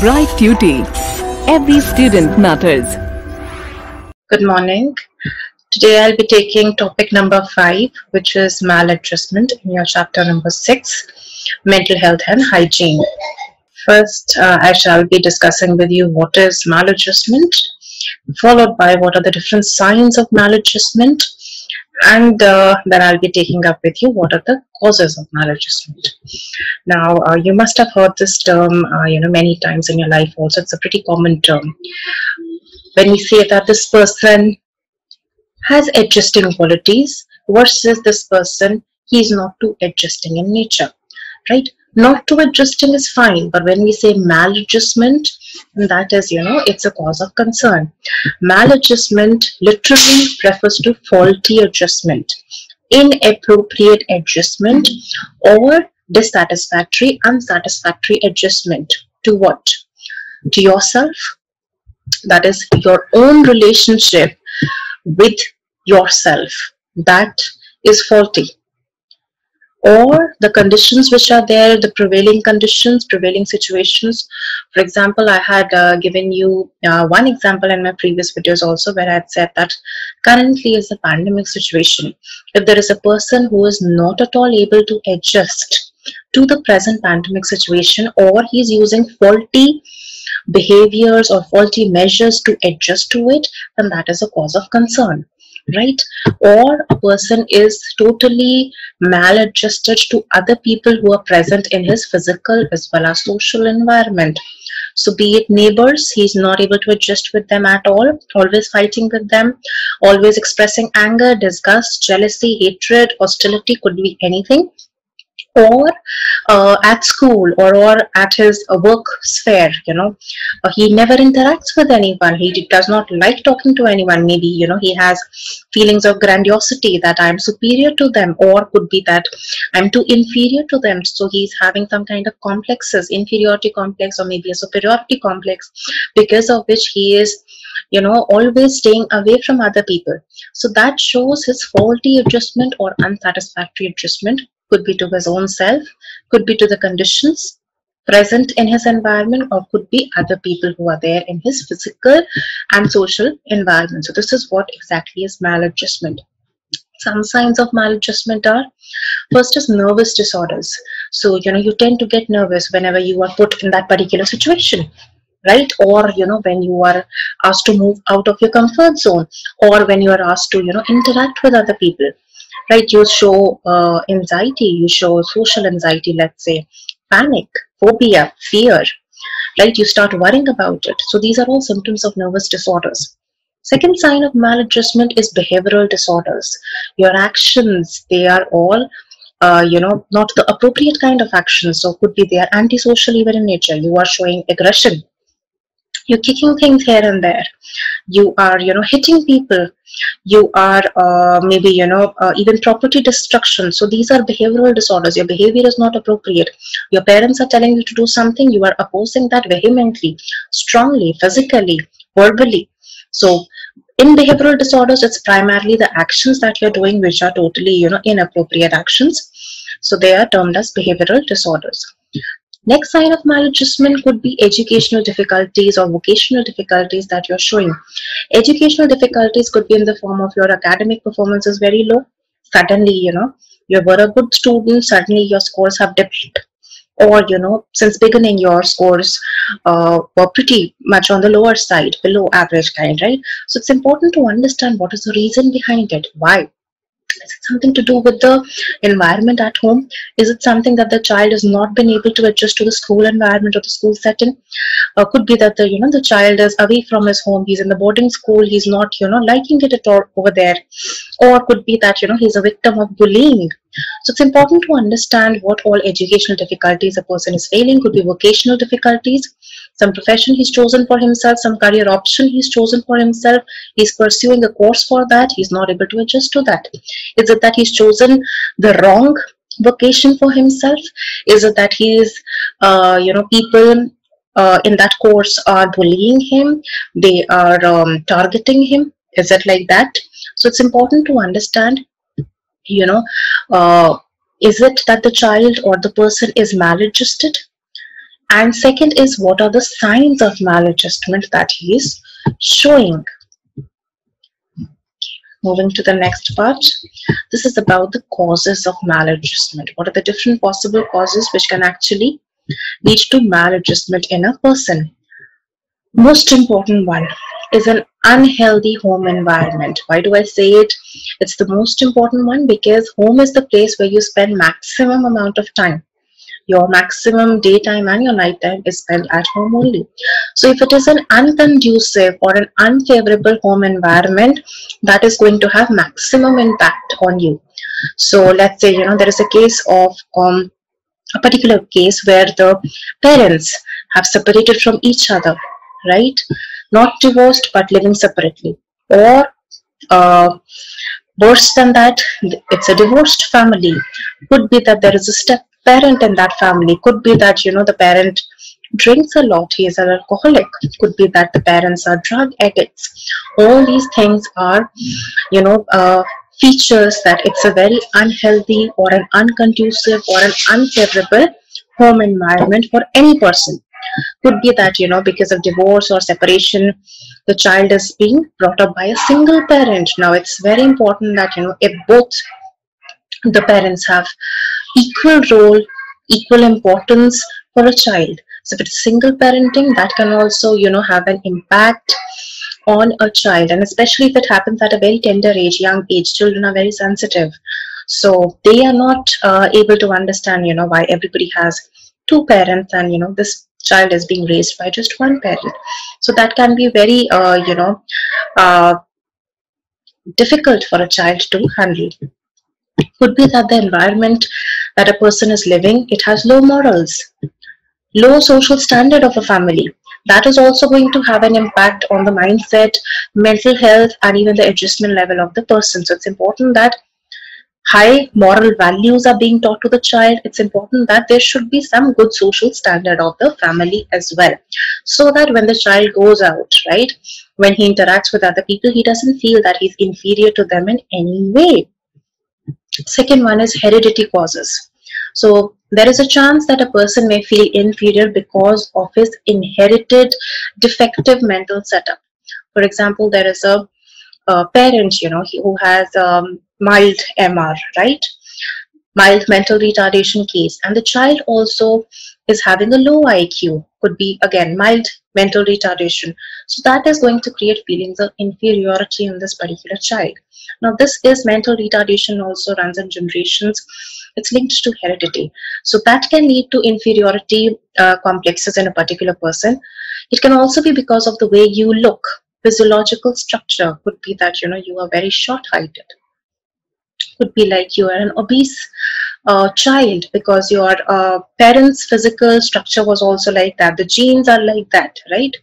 Bright Duty. Every student matters. Good morning. Today I'll be taking topic number 5, which is maladjustment in your chapter number 6, mental health and hygiene. First, I shall be discussing with you what is maladjustment, followed by what are the different signs of maladjustment, and then I'll be taking up with you what are the causes of maladjustment. Now, you must have heard this term, many times in your life also. It's a pretty common term. When we say that this person has adjusting qualities versus this person, he's not too adjusting in nature, right? Not too adjusting is fine, but when we say maladjustment, that is, it's a cause of concern. Maladjustment literally refers to faulty adjustment, inappropriate adjustment, or dissatisfactory, unsatisfactory adjustment. To what? To yourself. That is your own relationship with yourself. That is faulty. Or the conditions which are there, the prevailing conditions, prevailing situations. For example, I had given you one example in my previous videos also, where I had said that currently is a pandemic situation. If there is a person who is not at all able to adjust to the present pandemic situation, or he is using faulty behaviors or faulty measures to adjust to it, then that is a cause of concern, right? Or a person is totally maladjusted to other people who are present in his physical as well as social environment. So be it neighbors, he's not able to adjust with them at all, always fighting with them, always expressing anger, disgust, jealousy, hatred, hostility, could be anything. Or at school or at his work sphere, he never interacts with anyone. He does not like talking to anyone. Maybe, he has feelings of grandiosity that I'm superior to them, or could be that I'm too inferior to them. So he's having some kind of complexes, inferiority complex, or maybe a superiority complex, because of which he is always staying away from other people. So that shows his faulty adjustment or unsatisfactory adjustment. Could be to his own self, could be to the conditions present in his environment, or could be other people who are there in his physical and social environment. So this is what exactly is maladjustment. Some signs of maladjustment are, first is nervous disorders. So, you tend to get nervous whenever you are put in that particular situation, right? Or, when you are asked to move out of your comfort zone, or when you are asked to, interact with other people. Right, you show anxiety, you show social anxiety, let's say, panic, phobia, fear, right? You start worrying about it. So these are all symptoms of nervous disorders. Second sign of maladjustment is behavioral disorders. Your actions, they are all, not the appropriate kind of actions. So could be they are antisocial even in nature. You are showing aggression. You're kicking things here and there. You are, hitting people. You are maybe, even property destruction. So these are behavioral disorders. Your behavior is not appropriate. Your parents are telling you to do something. You are opposing that vehemently, strongly, physically, verbally. So in behavioral disorders, it's primarily the actions that you're doing which are totally, inappropriate actions. So they are termed as behavioral disorders. Next sign of maladjustment could be educational difficulties or vocational difficulties that you're showing. Educational difficulties could be in the form of your academic performance is very low. Suddenly, you were a good student, suddenly your scores have dipped. Or, since beginning your scores were pretty much on the lower side, below average kind, right? So it's important to understand what is the reason behind it. Why? Is it something to do with the environment at home? Is it something that the child has not been able to adjust to the school environment or the school setting? Could be that the child is away from his home. He's in the boarding school. He's not liking it at all over there. Or could be that he's a victim of bullying. So it's important to understand what all educational difficulties a person is failing. Could be vocational difficulties, some profession he's chosen for himself, some career option he's chosen for himself. He's pursuing a course for that. He's not able to adjust to that. Is it that he's chosen the wrong vocation for himself? Is it that he is, people in that course are bullying him? They are targeting him? Is it like that? So it's important to understand, is it that the child or the person is maladjusted? And second is, what are the signs of maladjustment that he is showing? Moving to the next part, this is about the causes of maladjustment. What are the different possible causes which can actually lead to maladjustment in a person? Most important one is an unhealthy home environment. Why do I say it? It's the most important one because home is the place where you spend maximum amount of time. Your maximum daytime and your nighttime is spent at home only. So if it is an unconducive or an unfavorable home environment, that is going to have maximum impact on you. So let's say, there is a case of a particular case where the parents have separated from each other, right? Not divorced, but living separately. Or uh, worse than that, it's a divorced family. Could be that there is a step parent in that family. Could be that, the parent drinks a lot, he is an alcoholic. Could be that the parents are drug addicts. All these things are, features that it's a very unhealthy or an unconducive or an unfavorable home environment for any person. Could be that, because of divorce or separation, the child is being brought up by a single parent. Now it's very important that, if both the parents have equal role, equal importance for a child. So if it's single parenting, that can also, have an impact on a child, and especially if it happens at a very tender age, young age. Children are very sensitive, so they are not able to understand, why everybody has two parents, and this child is being raised by just one parent. So that can be very uh, difficult for a child to handle. Could be that the environment that a person is living, it has low morals, low social standard of a family. That is also going to have an impact on the mindset, mental health, and even the adjustment level of the person. So it's important that high moral values are being taught to the child. It's important that there should be some good social standard of the family as well, so that when the child goes out, right, when he interacts with other people, he doesn't feel that he's inferior to them in any way. Second one is heredity causes. So there is a chance that a person may feel inferior because of his inherited defective mental setup. For example, there is a parent, who has mild MR, right? Mild mental retardation case, and the child also is having a low IQ, could be again mild mental retardation. So that is going to create feelings of inferiority in this particular child. Now this is mental retardation also runs in generations. It's linked to heredity, so that can lead to inferiority complexes in a particular person. It can also be because of the way you look. Physiological structure could be that you are very short-heighted. Could be like you are an obese child because your parents' physical structure was also like that. The genes are like that, right?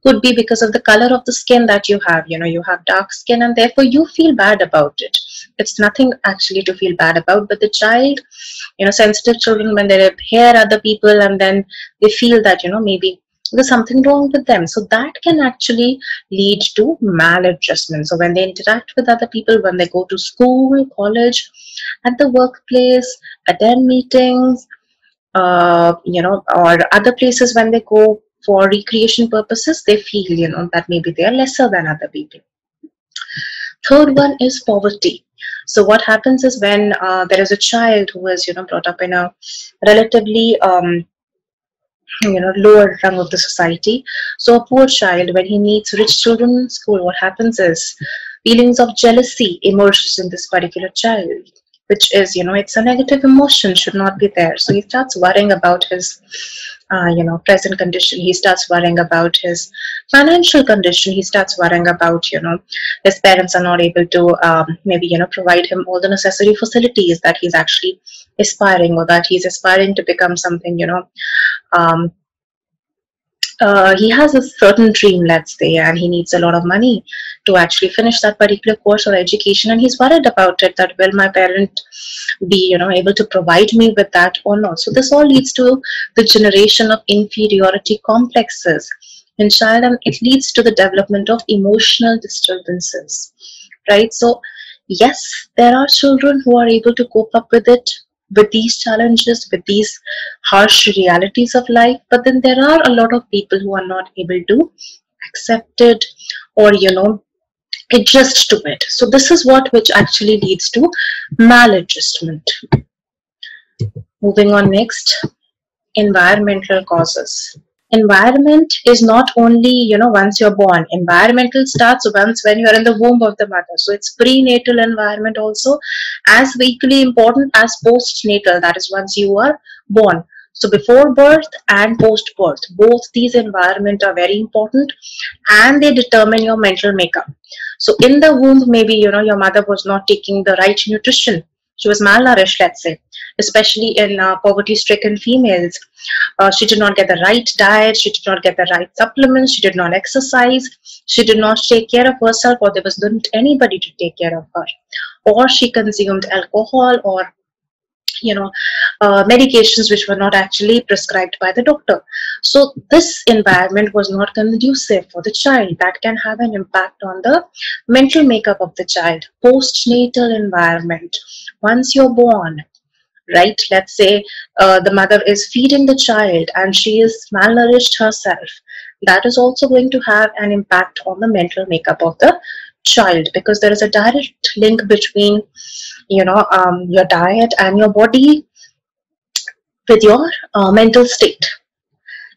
Could be because of the color of the skin that you have. You have dark skin, and therefore you feel bad about it. It's nothing actually to feel bad about, but the child, sensitive children, when they hear other people and then they feel that, maybe there's something wrong with them. So that can actually lead to maladjustment. So when they interact with other people, when they go to school, college, at the workplace, attend meetings, or other places when they go for recreation purposes, they feel, that maybe they are lesser than other people. Third one is poverty. So what happens is when there is a child who is, brought up in a relatively lower rung of the society. So a poor child, when he meets rich children in school, what happens is feelings of jealousy emerges in this particular child, which is, it's a negative emotion, should not be there. So he starts worrying about his present condition. He starts worrying about his financial condition. He starts worrying about, his parents are not able to maybe, provide him all the necessary facilities that he's actually aspiring, or that he's aspiring to become something, um, he has a certain dream, let's say, and he needs a lot of money to actually finish that particular course or education, and he's worried about it, that will my parent be able to provide me with that or not. So this all leads to the generation of inferiority complexes in child, and it leads to the development of emotional disturbances, right? So yes, there are children who are able to cope up with it with these challenges, with these harsh realities of life. But then there are a lot of people who are not able to accept it, or adjust to it. So this is what which actually leads to maladjustment. Moving on next, environmental causes. Environment is not only once you're born. Environmental starts once when you're in the womb of the mother. So it's prenatal environment also as equally important as postnatal, that is once you are born. So before birth and post birth, both these environment are very important, and they determine your mental makeup. So in the womb, maybe your mother was not taking the right nutrition. She was malnourished, let's say, especially in poverty-stricken females. She did not get the right diet, she did not get the right supplements, she did not exercise, she did not take care of herself, or there was not anybody to take care of her. Or she consumed alcohol or medications which were not actually prescribed by the doctor. So this environment was not conducive for the child. That can have an impact on the mental makeup of the child. Postnatal environment. Once you're born, right, let's say the mother is feeding the child and she is malnourished herself, that is also going to have an impact on the mental makeup of the child, because there is a direct link between your diet and your body with your mental state.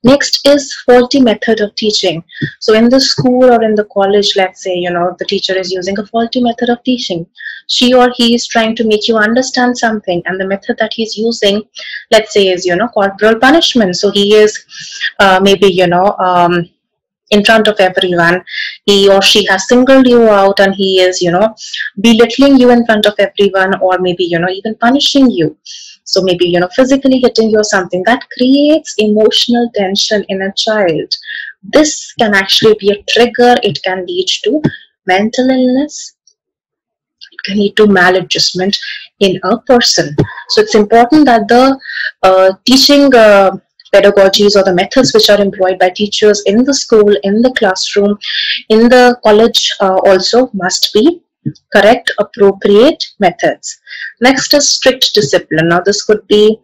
Next is faulty method of teaching. So in the school or in the college, let's say the teacher is using a faulty method of teaching. She or he is trying to make you understand something, and the method that he's using, let's say, is corporal punishment. So he is maybe in front of everyone, he or she has singled you out, and he is belittling you in front of everyone, or maybe even punishing you. So maybe physically hitting you or something that creates emotional tension in a child. This can actually be a trigger. It can lead to mental illness. It can lead to maladjustment in a person. So it's important that the teaching pedagogies or the methods which are employed by teachers in the school, in the classroom, in the college also must be correct, appropriate methods. Next is strict discipline. Now this could be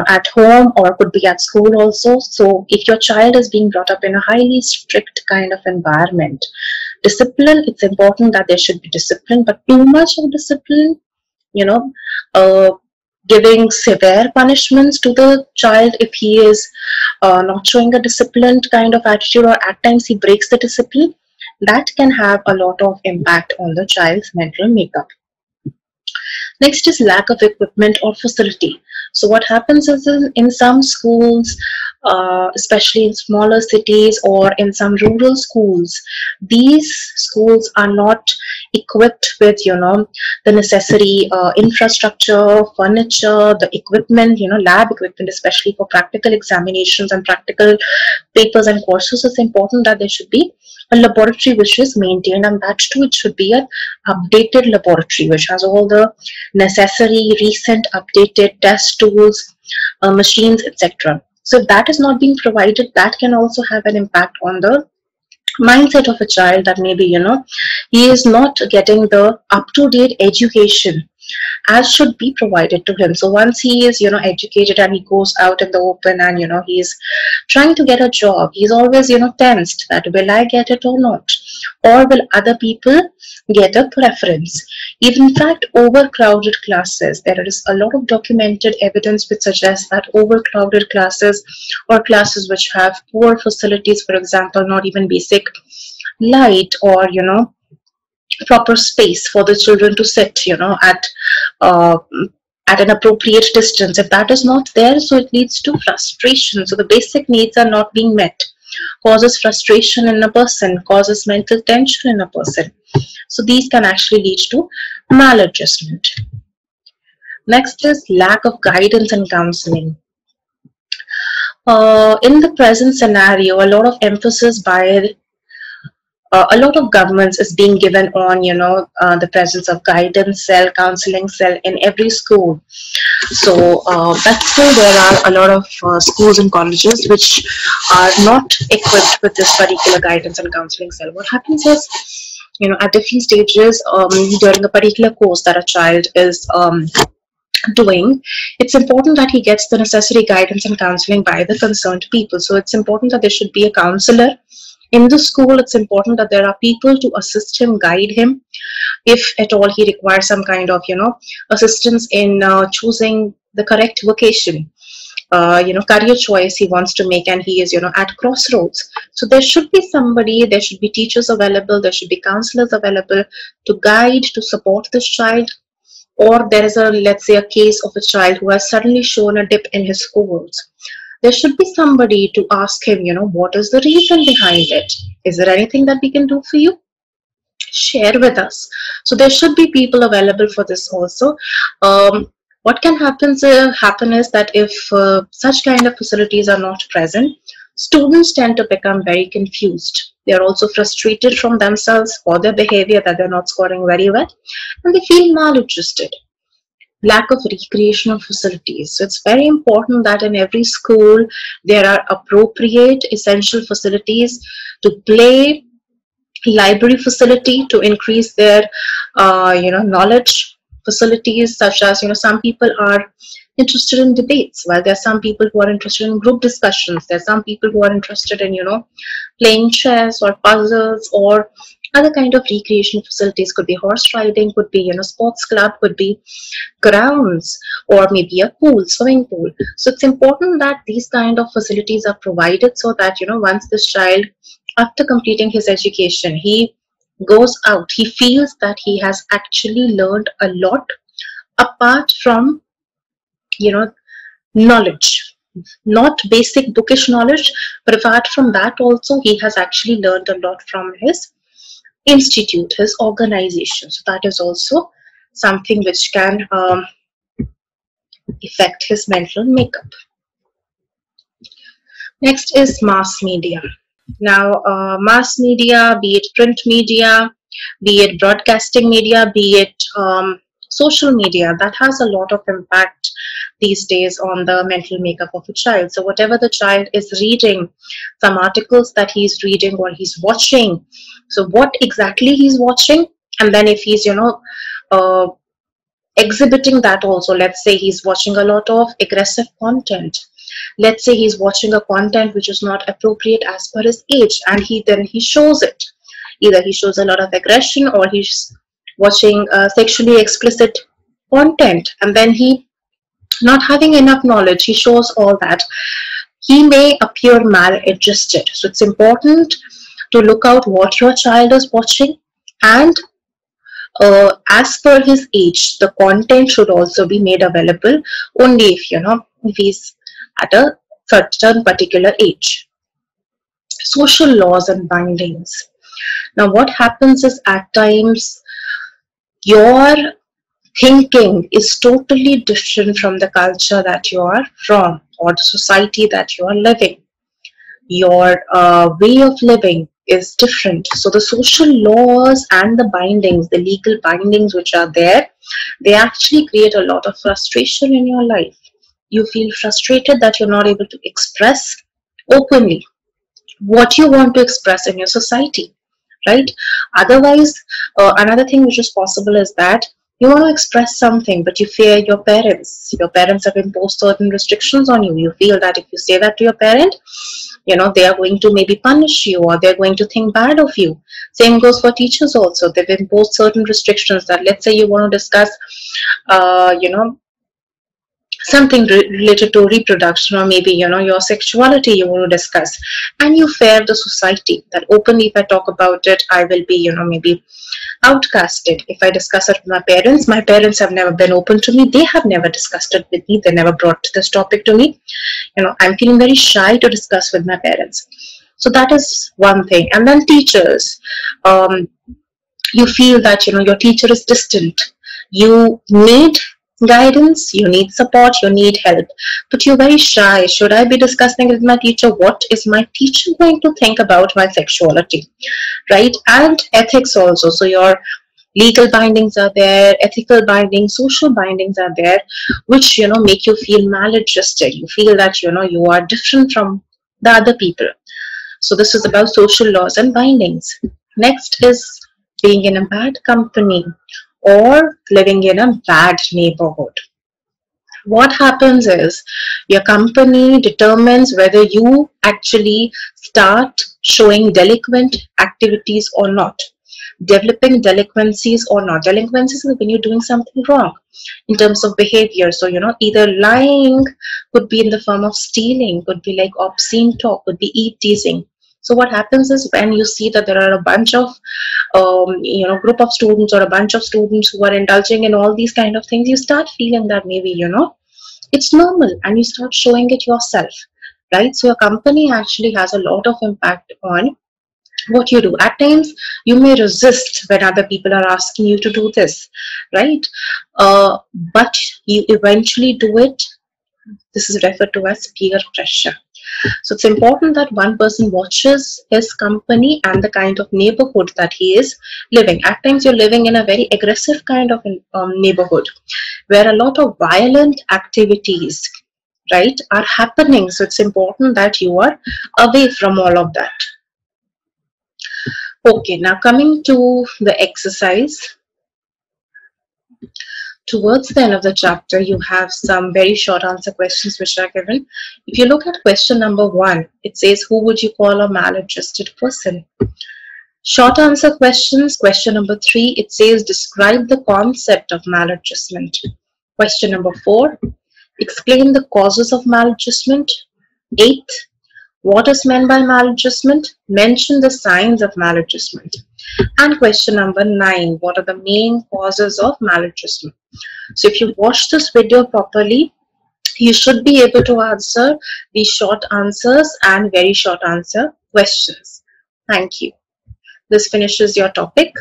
at home or could be at school also. So if your child is being brought up in a highly strict kind of environment, discipline, it's important that there should be discipline, but too much of discipline, giving severe punishments to the child if he is not showing a disciplined kind of attitude, or at times he breaks the discipline, that can have a lot of impact on the child's mental makeup. Next is lack of equipment or facility. So what happens is in some schools, especially in smaller cities or in some rural schools, these schools are not equipped with the necessary infrastructure, furniture, the equipment, lab equipment, especially for practical examinations and practical papers and courses. It's important that there should be a laboratory which is maintained, and that too, it should be an updated laboratory which has all the necessary recent updated test tools, machines, etc. So if that is not being provided, that can also have an impact on the mindset of a child, that maybe he is not getting the up-to-date education as should be provided to him. So once he is educated and he goes out in the open and he's trying to get a job, he's always tensed that will I get it or not, or will other people get a preference. Even in fact, overcrowded classes, there is a lot of documented evidence which suggests that overcrowded classes or classes which have poor facilities, for example, not even basic light or proper space for the children to sit at an appropriate distance, if that is not there, so it leads to frustration. So the basic needs are not being met, causes frustration in a person, causes mental tension in a person. So these can actually lead to maladjustment. Next is lack of guidance and counseling. In the present scenario, a lot of emphasis by a lot of governments is being given on the presence of guidance cell, counseling cell in every school. So but still there are a lot of schools and colleges which are not equipped with this particular guidance and counseling cell. What happens is at different stages during a particular course that a child is doing, it's important that he gets the necessary guidance and counseling by the concerned people. So it's important that there should be a counselor in the school. It's important that there are people to assist him, guide him, if at all he requires some kind of, assistance in choosing the correct vocation, career choice he wants to make, and he is, at crossroads. So there should be somebody, there should be teachers available, there should be counselors available to guide, to support this child. Or there is let's say, a case of a child who has suddenly shown a dip in his scores. There should be somebody to ask him, what is the reason behind it? Is there anything that we can do for you? Share with us. So there should be people available for this also. What can happen is that if such kind of facilities are not present, students tend to become very confused. They are also frustrated from themselves for their behavior, that they're not scoring very well, and they feel maladjusted. Lack of recreational facilities. So it's very important that in every school there are appropriate essential facilities to play, library facility to increase their knowledge, facilities such as, some people are interested in debates, while there are some people who are interested in group discussions. There are some people who are interested in, playing chess or puzzles or other kind of recreation facilities. Could be horse riding, could be, sports club, could be grounds, or maybe a pool, swimming pool. So it's important that these kind of facilities are provided, so that, once this child, after completing his education, he goes out, he feels that he has actually learned a lot, apart from, knowledge, not basic bookish knowledge, but apart from that also, he has actually learned a lot from his institute, his organization. So that is also something which can affect his mental makeup. Next is mass media. Now, mass media, be it print media, be it broadcasting media, be it social media, that has a lot of impact these days on the mental makeup of a child. So whatever the child is reading, some articles that he's reading or he's watching, so what exactly he's watching, and then if he's, exhibiting that also. Let's say he's watching a lot of aggressive content. Let's say he's watching a content which is not appropriate as per his age, and he shows it. Either he shows a lot of aggression, or he's watching sexually explicit content, and then he, not having enough knowledge, he shows all that. He may appear maladjusted. So it's important to look out what your child is watching, and as per his age, the content should also be made available only if he's at a certain particular age. Social laws and bindings. Now what happens is, at times your thinking is totally different from the culture that you are from, or the society that you are living. Your way of living is different. So the social laws and the bindings, the legal bindings which are there, they actually create a lot of frustration in your life. You feel frustrated that you're not able to express openly what you want to express in your society, right? Otherwise, another thing which is possible is that you want to express something, but you fear your parents. Your parents have imposed certain restrictions on you. You feel that if you say that to your parent, they are going to maybe punish you, or they're going to think bad of you. Same goes for teachers also. They've imposed certain restrictions that, let's say you want to discuss, something related to reproduction, or maybe, your sexuality you want to discuss, and you fear the society that openly, if I talk about it, I will be, maybe outcasted. If I discuss it with my parents have never been open to me. They have never discussed it with me. They never brought this topic to me. I'm feeling very shy to discuss with my parents. So that is one thing. And then teachers, you feel that, your teacher is distant. You need guidance, you need support, you need help, but you're very shy. Should I be discussing with my teacher? What is my teacher going to think about my sexuality, right? And ethics also. So your legal bindings are there, ethical bindings, social bindings are there, which make you feel maladjusted. You feel that you are different from the other people. So this is about social laws and bindings. Next is being in a bad company or living in a bad neighborhood. What happens is your company determines whether you actually start showing delinquent activities or not, developing delinquencies or not. Delinquencies is when you're doing something wrong in terms of behavior. So, either lying, could be in the form of stealing, could be like obscene talk, could be teasing. So what happens is when you see that there are a bunch of group of students or a bunch of students who are indulging in all these kind of things, you start feeling that maybe it's normal, and you start showing it yourself, right? So your company actually has a lot of impact on what you do. At times you may resist when other people are asking you to do this, right? But you eventually do it. This is referred to as peer pressure. So it's important that one person watches his company and the kind of neighborhood that he is living. At times you're living in a very aggressive kind of neighborhood where a lot of violent activities, right, are happening. So it's important that you are away from all of that. Okay, now coming to the exercise. Towards the end of the chapter, you have some very short answer questions which are given. If you look at question number 1, it says, who would you call a maladjusted person? Short answer questions. Question number 3, it says, describe the concept of maladjustment. Question number 4, explain the causes of maladjustment. 8, what is meant by maladjustment? Mention the signs of maladjustment. And question number 9, what are the main causes of maladjustment? So if you watch this video properly, you should be able to answer these short answers and very short answer questions. Thank you. This finishes your topic.